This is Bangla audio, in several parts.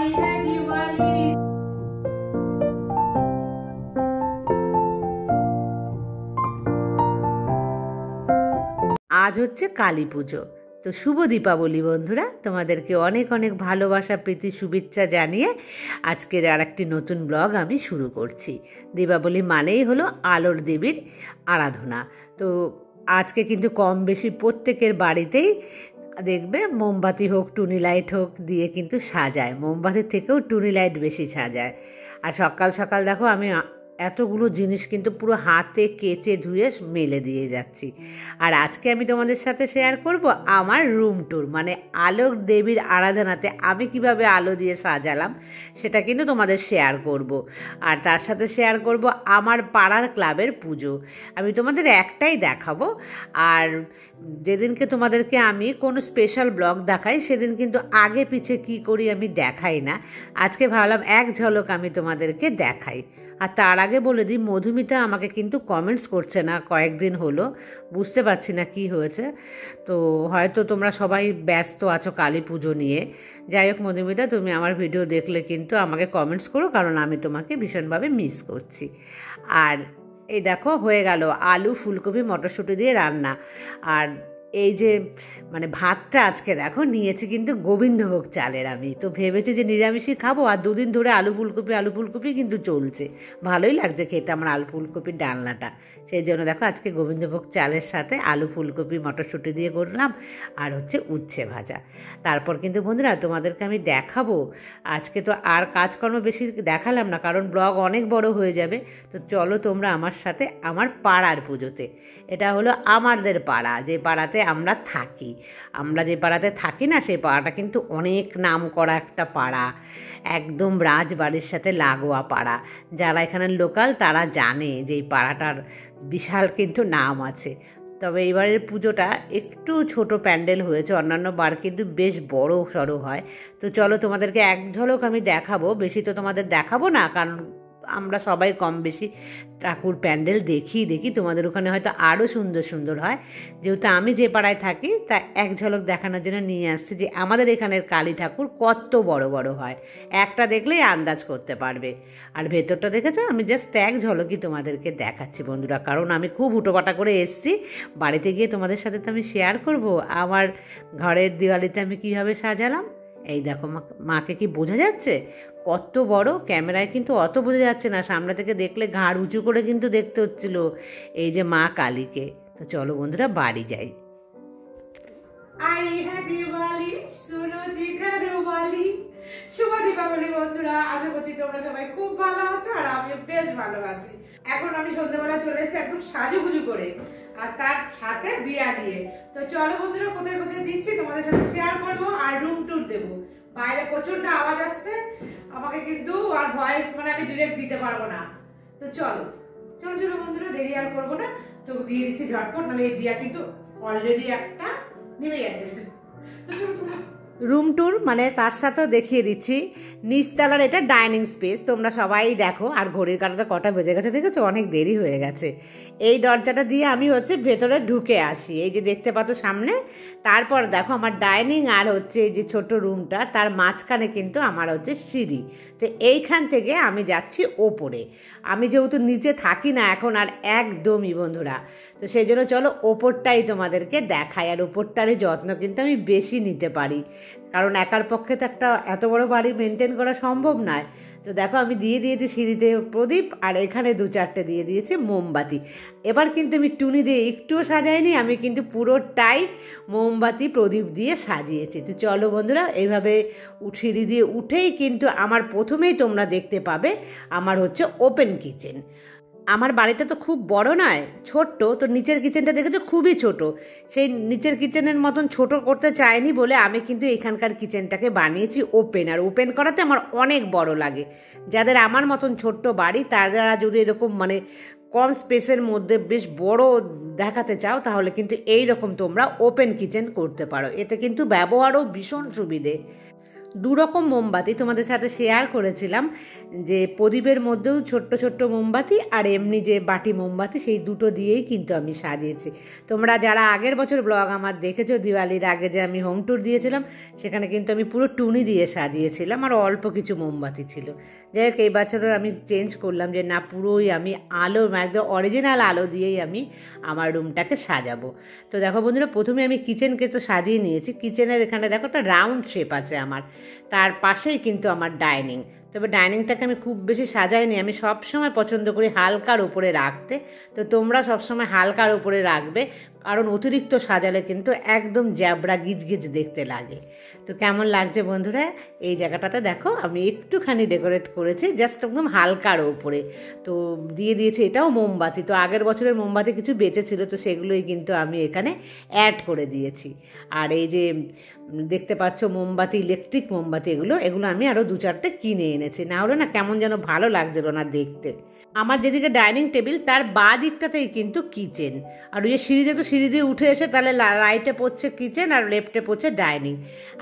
আজ হচ্ছে কালী পুজো, তো শুভ দীপাবলি বন্ধুরা। তোমাদেরকে অনেক অনেক ভালোবাসা, প্রীতি, শুভেচ্ছা জানিয়ে আজকের আর একটি নতুন ব্লগ আমি শুরু করছি। দীপাবলি মানেই হলো আলোর দেবীর আরাধনা। তো আজকে কিন্তু কম বেশি প্রত্যেকের বাড়িতেই দেখবে মোমবাতি হোক, টুনি লাইট হোক দিয়ে কিন্তু সাজায়। মোমবাতির থেকেও টুনি লাইট বেশি সাজায়। আর সকাল সকাল দেখো আমি এতগুলো জিনিস কিন্তু পুরো হাতে কেচে ধুয়ে মেলে দিয়ে যাচ্ছি। আর আজকে আমি তোমাদের সাথে শেয়ার করব আমার রুম ট্যুর, মানে আলোক দেবীর আরাধনাতে আমি কিভাবে আলো দিয়ে সাজালাম সেটা কিন্তু তোমাদের শেয়ার করব। আর তার সাথে শেয়ার করব আমার পাড়ার ক্লাবের পুজো। আমি তোমাদের একটাই দেখাবো। আর যেদিনকে তোমাদেরকে আমি কোনো স্পেশাল ব্লগ দেখাই সেদিন কিন্তু আগে পিছে কি করি আমি দেখাই না। আজকে ভাবলাম এক ঝলক আমি তোমাদেরকে দেখাই। আর তার আগে বলে দিই, মধুমিতা আমাকে কিন্তু কমেন্টস করছে না কয়েকদিন হলো, বুঝতে পারছি না কি হয়েছে। তো হয়তো তোমরা সবাই ব্যস্ত আছো কালী পুজো নিয়ে। যাই হোক মধুমিতা, তুমি আমার ভিডিও দেখলে কিন্তু আমাকে কমেন্টস করো, কারণ আমি তোমাকে ভীষণভাবে মিস করছি। আর এই দেখো হয়ে গেল আলু, ফুলকপি, মটরশুঁটি দিয়ে রান্না। আর এই যে মানে ভাতটা আজকে দেখো নিয়েছি কিন্তু গোবিন্দভোগ চালের। আমি তো ভেবেছি যে নিরামিষই খাবো, আর দুদিন ধরে আলু ফুলকপি কিন্তু চলছে। ভালোই লাগছে খেতে আমার আলু ফুলকপির ডালনাটা। সেই জন্য দেখো আজকে গোবিন্দভোগ চালের সাথে আলু ফুলকপি মটরশুঁটি দিয়ে করলাম, আর হচ্ছে উচ্ছে ভাজা। তারপর কিন্তু বন্ধুরা তোমাদেরকে আমি দেখাবো, আজকে তো আর কাজকর্ম বেশি দেখালাম না কারণ ব্লগ অনেক বড় হয়ে যাবে। তো চলো তোমরা আমার সাথে আমার পাড়ার পুজোতে। এটা হলো আমাদের পাড়া, যে পাড়াতে আমরা থাকি। আমরা যে পাড়াতে থাকি না সেই পাড়াটা কিন্তু অনেক নাম করা একটা পাড়া, একদম রাজবাড়ির সাথে লাগোয়া পাড়া। যারা এখানের লোকাল তারা জানে যে এই পাড়াটার বিশাল কিন্তু নাম আছে। তবে এবারের পুজোটা একটু ছোট প্যান্ডেল হয়েছে, অন্যান্য বার কিন্তু বেশ বড় সড়ো হয়। তো চলো তোমাদেরকে এক ঝলক আমি দেখাবো, বেশি তো তোমাদের দেখাবো না, কারণ আমরা সবাই কম বেশি ঠাকুর প্যান্ডেল দেখি। তোমাদের ওখানে হয়তো আরও সুন্দর সুন্দর হয়। যেহেতু আমি যে পাড়ায় থাকি তা এক ঝলক দেখানোর জন্য নিয়ে আসছি যে আমাদের এখানের কালী ঠাকুর কত বড় বড় হয়, একটা দেখলেই আন্দাজ করতে পারবে। আর ভেতরটা দেখেছো, আমি জাস্ট এক ঝলকই তোমাদেরকে দেখাচ্ছি বন্ধুরা, কারণ আমি খুব উটোপাটা করে এসছি। বাড়িতে গিয়ে তোমাদের সাথে তো আমি শেয়ার করব আমার ঘরের দিওয়ালিতে আমি কীভাবে সাজালাম। এই দেখো মাকে কি বোঝা যাচ্ছে কত বড়? ক্যামেরায় কিন্তু অত বোঝা যাচ্ছে না, সামনে থেকে দেখলে ঘাড় উঁচু করে কিন্তু দেখতে হচ্ছিল এই যে মা কালীকে। তো চলো বন্ধুরা বাড়ি যাই। শুভ দীপাবলি বন্ধুরা, আশা করছি তোমরা সবাই খুব ভালো আছো আর আমিও বেশ ভালো আছি। এখন আমি সন্ধ্যাবেলা চলে এসেছি একদম সাজুগুজু করে, আর তার সাথে দিয়া নিয়ে। তো চলো বন্ধুরা কোথায় কোথায় দিচ্ছি তোমাদের সাথে শেয়ার করবো, আর রুম ট্যুর দেবো। বাইরে প্রচন্ড আওয়াজ আসছে, আমাকে কিন্তু আর ভয়েস মানে আমি ডিরেক্ট দিতে পারবো না। তো চলো বন্ধুরা, দেরি আর করবো না, তো দিয়ে দিচ্ছি ঝটপট, মানে এই দিয়া কিন্তু অলরেডি একটা নেমে গেছে। তো চলো রুম ট্যুর মানে তার সাথেও দেখিয়ে দিচ্ছি নিচতলার এটা ডাইনিং স্পেস। তোমরা সবাই দেখো, আর ঘড়ির কাঁটাটা কটা বেজে গেছে দেখেছো, অনেক দেরি হয়ে গেছে। এই দরজাটা দিয়ে আমি হচ্ছে ভেতরে ঢুকে আসি, এই যে দেখতে পাচ্ছ সামনে। তারপর দেখো আমার ডাইনিং আর হচ্ছে এই যে ছোট রুমটা, তার মাঝখানে কিন্তু আমার হচ্ছে সিঁড়ি। তো এইখান থেকে আমি যাচ্ছি ওপরে। আমি যেহেতু নিচে থাকি না এখন আর একদমই বন্ধুরা, তো সেই জন্য চলো ওপরটাই তোমাদেরকে দেখাই। আর ওপরটারই যত্ন কিন্তু আমি বেশি নিতে পারি, কারণ একার পক্ষে তো একটা এত বড় বাড়ি মেনটেন করা সম্ভব নয়। তো দেখো আমি দিয়ে দিয়েছি সিঁড়িতে প্রদীপ, আর এখানে 2-4টে দিয়ে দিয়েছি মোমবাতি। এবার কিন্তু আমি টুনি দিয়ে একটুও সাজাইনি, আমি কিন্তু পুরোটাই মোমবাতি প্রদীপ দিয়ে সাজিয়েছি। তো চলো বন্ধুরা এইভাবে সিঁড়ি দিয়ে উঠেই কিন্তু আমার প্রথমেই তোমরা দেখতে পাবে আমার হচ্ছে ওপেন কিচেন। আমার বাড়িটা তো খুব বড় নয়, ছোট্ট। তো নিচের কিচেনটা দেখেছো খুবই ছোট। সেই নিচের কিচেনের মতন ছোট করতে চাইনি বলে আমি কিন্তু এখানকার কিচেনটাকে বানিয়েছি ওপেন। আর ওপেন করাতে আমার অনেক বড় লাগে। যাদের আমার মতন ছোট্ট বাড়ি তারা যদি এরকম মানে কম স্পেসের মধ্যে বেশ বড় দেখাতে চাও তাহলে কিন্তু এই রকম তোমরা ওপেন কিচেন করতে পারো, এতে কিন্তু ব্যবহারও ভীষণ সুবিধে। দুরকম মোমবাতি তোমাদের সাথে শেয়ার করেছিলাম, যে প্রদীপের মধ্যেও ছোট্ট ছোট্ট মোমবাতি আর এমনি যে বাটি মোমবাতি, সেই দুটো দিয়েই কিন্তু আমি সাজিয়েছি। তোমরা যারা আগের বছর ব্লগ আমার দেখেছো, দিওয়ালির আগে যে আমি হোম ট্যুর দিয়েছিলাম, সেখানে কিন্তু আমি পুরো টুনি দিয়ে সাজিয়েছিলাম আর অল্প কিছু মোমবাতি ছিল। যাই হোক, এই বছরের আমি চেঞ্জ করলাম যে না, পুরোই আমি আলো, একদম অরিজিনাল আলো দিয়েই আমি আমার রুমটাকে সাজাবো। তো দেখো বন্ধুরা, প্রথমে আমি কিচেনকে তো সাজিয়ে নিয়েছি। কিচেনের এখানে দেখো একটা রাউন্ড শেপ আছে আমার, তার পাশেই কিন্তু আমার ডাইনিং। তবে ডাইনিংটাকে আমি খুব বেশি সাজাইনি, আমি সবসময় পছন্দ করি হালকার উপরে রাখতে। তো তোমরা সবসময় হালকার উপরে রাখবে, কারণ অতিরিক্ত সাজালে কিন্তু একদম জ্যাবড়া গিজগিজ দেখতে লাগে। তো কেমন লাগছে বন্ধুরা, এই জায়গাটাতে দেখো আমি একটুখানি ডেকোরেট করেছি, জাস্ট একদম হালকার উপরে। তো দিয়ে দিয়েছি এটাও মোমবাতি। তো আগের বছরের মোমবাতি কিছু বেঁচে ছিল, তো সেগুলোই কিন্তু আমি এখানে অ্যাড করে দিয়েছি। আর এই যে দেখতে পাচ্ছ মোমবাতি, ইলেকট্রিক মোমবাতি, এগুলো আমি আরও 2-4টে কিনে এনেছি, না হলে না কেমন যেন ভালো লাগছিল না দেখতে। আমার যেদিকে ডাইনিং টেবিল, তার বাঁ দিকটাতেই কিন্তু কিচেন। আর ওই যে সিঁড়িতে, তো সিঁড়ি দিয়ে উঠে এসে তাহলে রাইটে পড়ছে কিচেন আর লেফটে পড়ছে ডাইনিং।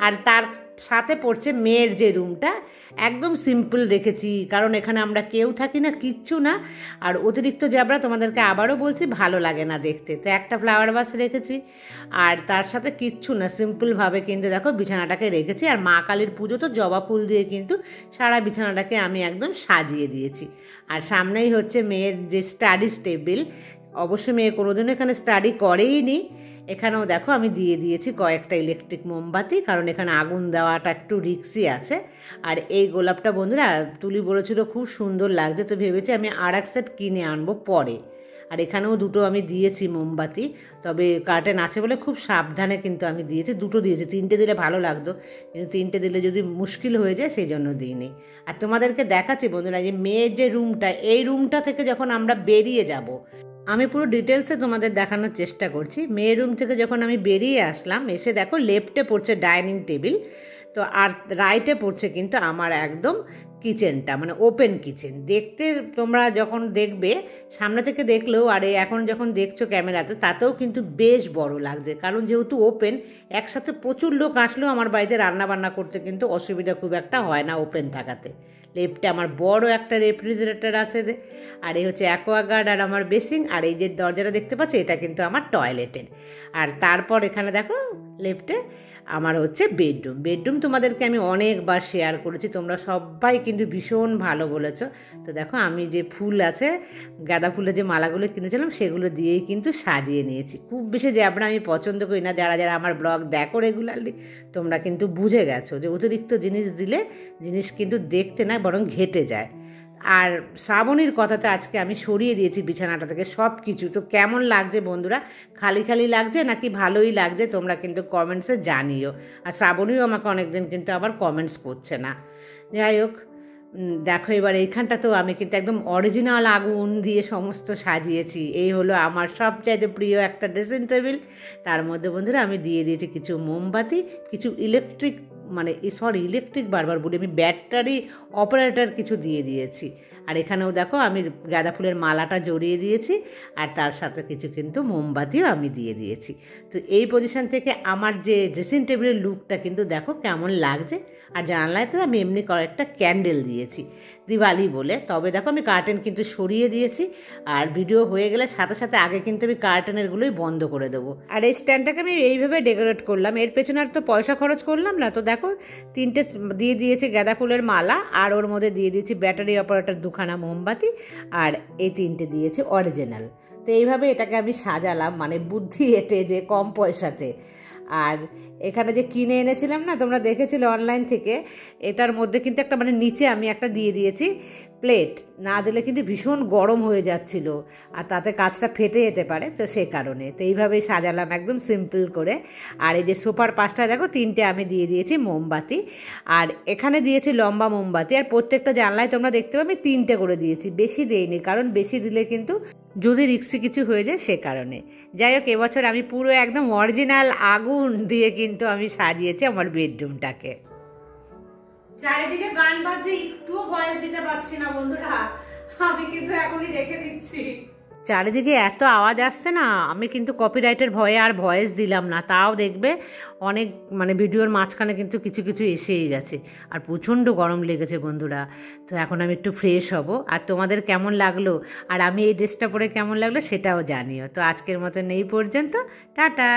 আর তার সাথে পড়ছে মেয়ের যে রুমটা, একদম সিম্পল রেখেছি, কারণ এখানে আমরা কেউ থাকি না, কিচ্ছু না। আর অতিরিক্ত জ্যাবরা তোমাদেরকে আবারও বলছি ভালো লাগে না দেখতে। তো একটা ফ্লাওয়ার ভাস রেখেছি, আর তার সাথে কিচ্ছু না, সিম্পলভাবে কিন্তু দেখো বিছানাটাকে রেখেছি। আর মা কালীর পুজো তো জবা ফুল দিয়ে কিন্তু সারা বিছানাটাকে আমি একদম সাজিয়ে দিয়েছি। আর সামনেই হচ্ছে মেয়ের যে স্টাডি টেবিল। অবশ্য মেয়ে কোনোদিনও এখানে স্টাডি করেই নি। এখানেও দেখো আমি দিয়ে দিয়েছি কয়েকটা ইলেকট্রিক মোমবাতি, কারণ এখানে আগুন দেওয়াটা একটু রিস্কি আছে। আর এই গোলাপটা বন্ধুরা তুলি বলেছিল খুব সুন্দর লাগছে, তো ভেবেছি আমি আর এক সেট কিনে আনবো পরে। আর এখানেও দুটো আমি দিয়েছি মোমবাতি, তবে কার্টেন আছে বলে খুব সাবধানে কিন্তু আমি দিয়েছি, দুটো দিয়েছি। 3টে দিলে ভালো লাগতো, কিন্তু 3টে দিলে যদি মুশকিল হয়ে যায় সেই জন্য দিইনি। আর তোমাদেরকে দেখাচ্ছি বন্ধুরা, যে মেয়ের যে রুমটা, এই রুমটা থেকে যখন আমরা বেরিয়ে যাব, আমি পুরো ডিটেলসে তোমাদের দেখানোর চেষ্টা করছি। মেয়ের রুম থেকে যখন আমি বেরিয়ে আসলাম, এসে দেখো লেফটে পড়ছে ডাইনিং টেবিল, তো আর রাইটে পড়ছে কিন্তু আমার একদম কিচেনটা, মানে ওপেন কিচেন। দেখতে তোমরা যখন দেখবে সামনে থেকে দেখলেও, আর এখন যখন দেখছো ক্যামেরাতে, তাতেও কিন্তু বেশ বড় লাগছে, কারণ যেহেতু ওপেন, একসাথে প্রচুর লোক আসলেও আমার বাড়িতে রান্না বান্না করতে কিন্তু অসুবিধা খুব একটা হয় না ওপেন থাকাতে। লেফটে আমার বড় একটা রেফ্রিজারেটর আছে, আর এই হচ্ছে অ্যাকোয়াগার্ড আর আমার বেসিং। আর এই যে দরজাটা দেখতে পাচ্ছ, এটা কিন্তু আমার টয়লেটের। আর তারপর এখানে দেখো লেফটে আমার হচ্ছে বেডরুম তোমাদেরকে আমি অনেকবার শেয়ার করেছি, তোমরা সবাই কিন্তু ভীষণ ভালো বলেছো। তো দেখো আমি যে ফুল আছে, গাঁদা ফুলের যে মালাগুলো কিনেছিলাম, সেগুলো দিয়েই কিন্তু সাজিয়ে নিয়েছি। খুব বেশি জ্যাবড়া আমি পছন্দ করি না। যারা যারা আমার ব্লগ দেখো রেগুলারলি, তোমরা কিন্তু বুঝে গেছো যে অতিরিক্ত জিনিস দিলে জিনিস কিন্তু দেখতে না, বরং ঘেটে যায়। আর শ্রাবণীর কথাতে আজকে আমি সরিয়ে দিয়েছি বিছানাটা থেকে সব কিছু। তো কেমন লাগছে বন্ধুরা, খালি খালি লাগছে নাকি ভালোই লাগছে, তোমরা কিন্তু কমেন্টসে জানিও। আর শ্রাবণীও আমাকে অনেকদিন কিন্তু আবার কমেন্টস করছে না। যাই হোক, দেখো এবার এইখানটাতেও আমি কিন্তু একদম অরিজিনাল আগুন দিয়ে সমস্ত সাজিয়েছি। এই হলো আমার সবচাইতে প্রিয় একটা ড্রেসিং টেবিল। তার মধ্যে বন্ধুরা আমি দিয়ে দিয়েছি কিছু মোমবাতি, কিছু ইলেকট্রিক বারবার বলি, আমি ব্যাটারি অপারেটর কিছু দিয়ে দিয়েছি। আর এখানেও দেখো আমি গাঁদা ফুলের মালাটা জড়িয়ে দিয়েছি, আর তার সাথে কিছু কিন্তু মোমবাতিও আমি দিয়ে দিয়েছি। তো এই পজিশন থেকে আমার যে ড্রেসিং টেবিলের লুকটা কিন্তু দেখো কেমন লাগছে। আর জানলায় তো আমি এমনি কয়েকটা ক্যান্ডেল দিয়েছি দিওয়ালি বলে। তবে দেখো আমি কার্টেন কিন্তু সরিয়ে দিয়েছি, আর ভিডিও হয়ে গেলে সাথে সাথে আগে কিন্তু আমি কার্টেনেরগুলোই বন্ধ করে দেবো। আর এই স্ট্যান্ডটাকে আমি এইভাবে ডেকোরেট করলাম, এর পেছনে আর তো পয়সা খরচ করলাম না। তো দেখো 3টে দিয়ে দিয়েছি গাঁদা ফুলের মালা, আর ওর মধ্যে দিয়ে দিয়েছি ব্যাটারি অপারেটর 2খানা মোমবাতি, আর এই 3টে দিয়েছি অরিজিনাল। তো এইভাবে এটাকে আমি সাজালাম, মানে বুদ্ধি এঁটে যে কম পয়সাতে। আর এখানে যে কিনে এনেছিলাম না, তোমরা দেখেছিলে অনলাইন থেকে, এটার মধ্যে কিন্তু একটা মানে নিচে আমি একটা দিয়ে দিয়েছি প্লেট, না দিলে কিন্তু ভীষণ গরম হয়ে যাচ্ছিল, আর তাতে কাঁচটা ফেটে যেতে পারে, তো সে কারণে। তো এইভাবেই সাজালাম একদম সিম্পল করে। আর এই যে সোফার পাশটা দেখো 3টে আমি দিয়ে দিয়েছি মোমবাতি, আর এখানে দিয়েছি লম্বা মোমবাতি। আর প্রত্যেকটা জানলায় তোমরা দেখতে পাবে আমি 3টে করে দিয়েছি, বেশি দেইনি, কারণ বেশি দিলে কিন্তু যদি রিক্সি কিছু হয়ে যায় সে কারণে। যাই হোক, এবছর আমি পুরো একদম অরিজিনাল আগুন দিয়ে কিন্তু আমি সাজিয়েছি আমার বেডরুমটাকে। চারিদিকে গান বাজছে, একটুও ভয়েস দিতে পারছি না বন্ধুরা, আমি কিন্তু এখনই রেখে দিচ্ছি। চারিদিকে এত আওয়াজ আসছে না, আমি কিন্তু কপিরাইটের ভয়ে আর ভয়েস দিলাম না, তাও দেখবে অনেক মানে ভিডিওর মাঝখানে কিন্তু কিছু কিছু এসেই গেছে। আর প্রচণ্ড গরম লেগেছে বন্ধুরা। তো এখন আমি একটু ফ্রেশ হব, আর তোমাদের কেমন লাগলো আর আমি এই ড্রেসটা পরে কেমন লাগলো সেটাও জানিও। তো আজকের মতন এই পর্যন্ত, টাটা।